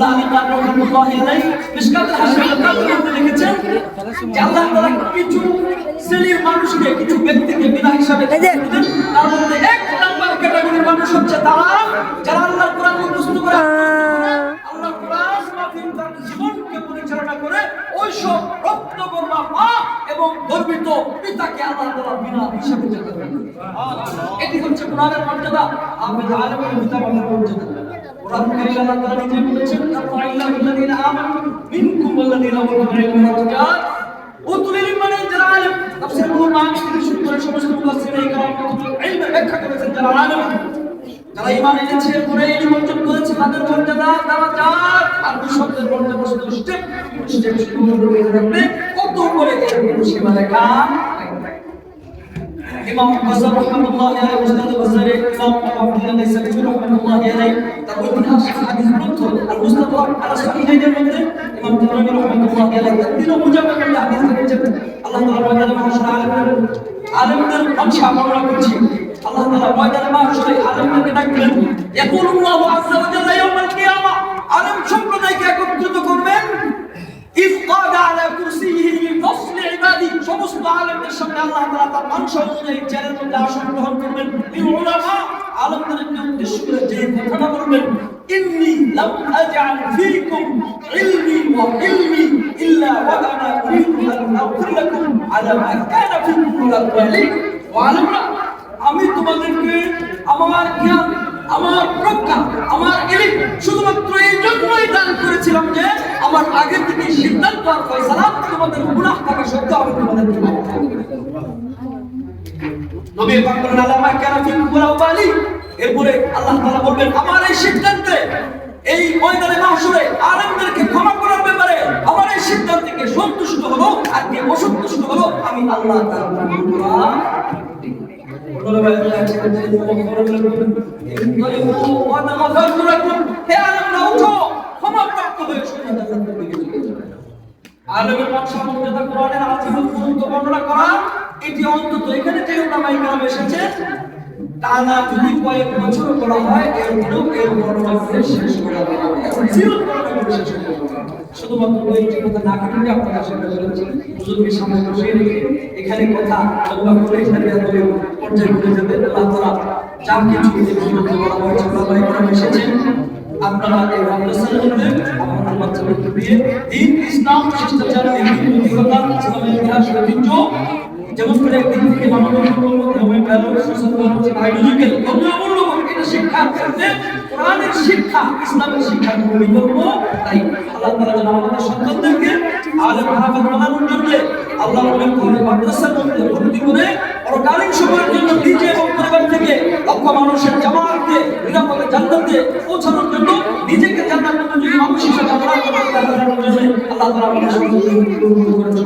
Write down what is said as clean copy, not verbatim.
আব্দুল্লাহ আলী কাদ রাহমাতুল্লাহি আলাইহি মিশকাতুল হাসানাত মধ্যে লিখেছেন যে আল্লাহ তাআলা কিছু শ্রেণীর মানুষকে, কিছু ব্যক্তিকে বিদায় হিসাবে দেন। তার মধ্যে এক নাম্বার ক্যাটাগরির মানুষ হচ্ছে তারা যারা আল্লাহর কোরআন মুখস্থ করে, আল্লাহর কোরআন মাফিক তার জীবনকে পরিচালনা করে ওই সব রত্নগর্বা মা এবং গর্বিত পিতাকে আল্লাহ তাআলা বিনা হিসাবে জান্নাত দেন। এটি হচ্ছে কোরআনের মর্যাদা, আবেদ আলেমের কিতাবের মর্যাদা। কোরআন কারীম আল্লাহ তাআলা নিজে বলেছেন, আল্লাযীনা আমানু মিনকুম ওয়াল্লাযীনা উতুল ইলমা দারাজাত। উতুল ইলমানে যারা আলেম, তাফসীর কুরআন থেকে শুরু করে সমস্ত মুফাসসিরিন کرام উতুল ইলম ব্যাখ্যা করেছেন যারা আলেম, যারা ঈমান এনেছে, পরে ইলম অর্জন করেছে, তাদের মর্যাদা দারাজাত আর শব্দের মর্যাদা স্টেপ শুরু করে রাখবে কত করে এর সীমা লেখা। ইমাম গজ্জালি রাহমাতুল্লাহি আলাইহি মুস্তাদ গজ্জালি, ইমাম আবদুল্লাহ লাইসাবি রাহমাতুল্লাহি আলাইহি তার ঐতিহাসিক হাদিস গ্রন্থ আল মুস্তাদরাক আলা সাহিহাইনের মধ্যে ইমাম তাবরানী রাহমাতুল্লাহি আলাইহি তিন মুজাম্মাল করে হাদিস লিখেছেন। আল্লাহ তাআলা ময়দানে মাহশারে আলেমদের বংশা বর্ণনা করছি। আল্লাহ তাআলা ময়দানে মাহশারে আলেমদেরকে ডাকলেন, ইয়াকুলুল্লাহু আযজা ওয়া জাল্লা ইয়াউমাল কিয়ামা, আলেম সম্প্রদায়কে একত্রিত করবেন। ইয ক্বাদা আলা কুরসিহি লিফাসলি ইবাদি, সমস্ত আলেমদের সামনে আল্লাহ তাআলা তার মানসা অনুযায়ী চেয়ারের মধ্যে আসন গ্রহণ করবেন। লিল উলামা, আলেমদেরকে উদ্দেশ্য করে যে কথাটা বলবেন, ইন্নী লাম আজআল ফীকুম ইলমি ওয়া ইলমি ইল্লা ওয়া আনা উরিদু আন আগফির লাকুম আলা মা কানা ফীকুম মিনাল ওয়ালি ওয়া আলামা, আমি তোমাদেরকে আমার জ্ঞান, আমার প্রজ্ঞা, আমার ইলম শুধুমাত্র এই জন্যই দান করেছিলাম যে আমার আগে থেকে সিদ্ধান্ত আর ফয়সালা তোমাদের গুনাহ থাকা সত্ত্বেও আমি তোমাদেরকে মাফ করে দেব। নবী পাক বলেন, আলামা কানা ফীকুম মিনাল ওয়ালি। এরপরে আল্লাহ তাআলা বলবেন, আমার এই সিদ্ধান্তে এই ময়দানে মাহশরে আলেমদেরকে ক্ষমা করার ব্যাপারে আমার এই সিদ্ধান্তকে সন্তুষ্ট হলো আর কে অসন্তুষ্ট হলো আমি আল্লাহ তাআলা আলেমের বংশ মর্যাদা কোরআনের আজিমত বর্ণনা করা। এটি অন্তত এখানে যে উলামায়ে কেরাম এসেছে টানা যদি কয়েক বছর করা হয় এরপরেও এর বর্ণনা করে শেষ করা যাবে না। জিরো বর্ণনা করে শেষ করা যাবে না। শুধুমাত্র একটি কথা না কাটিয়ে আপনারা সেটা বলেছেন হুজুরকে সামনে বসিয়ে রেখে এখানে কথা আল্লাহ করে এখানে আমাদের পর্যায়ে ঘুরে যাবে। আল্লাহ তাআলা যা কিছু এই ভিডিওতে বলা হয়েছে উলামায়ে কেরাম এসেছেন, আপনারা এই মাদ্রাসার মধ্যে আপনাদের বাচ্চাদেরকে দিয়ে দ্বীন, ইসলাম, শিষ্টাচার, নৈতিকতা, ইসলামের ইতিহাস, ঐতিহ্য, যেমন করে একদিন থেকে মানবিক মূল্যবোধ এবং ভ্যালু সোশ্যাল আইডিওলজিক্যাল মূল্যবোধ এটা শিক্ষার ক্ষেত্রে কোরআনের শিক্ষা, ইসলামের শিক্ষা গ্রহণ করব। তাই আল্লাহ তাআলা যেন আমাদের সন্তানদেরকে আলেম হাফেজ বানানোর জন্য আল্লাহ পাকের মাদ্রাসার মধ্যে ভর্তি করে পরকালীন সময়ের জন্য নিজে এবং পরিবার থেকে লক্ষ মানুষের জামাতকে নিরাপদে জান্নাতে পৌঁছানোর জন্য নিজেকে জান্নাতের জন্য মানুষ হিসেবে আল্লাহ তাআলা আল্লাহ তাআলা আমাদের সন্তানদেরকে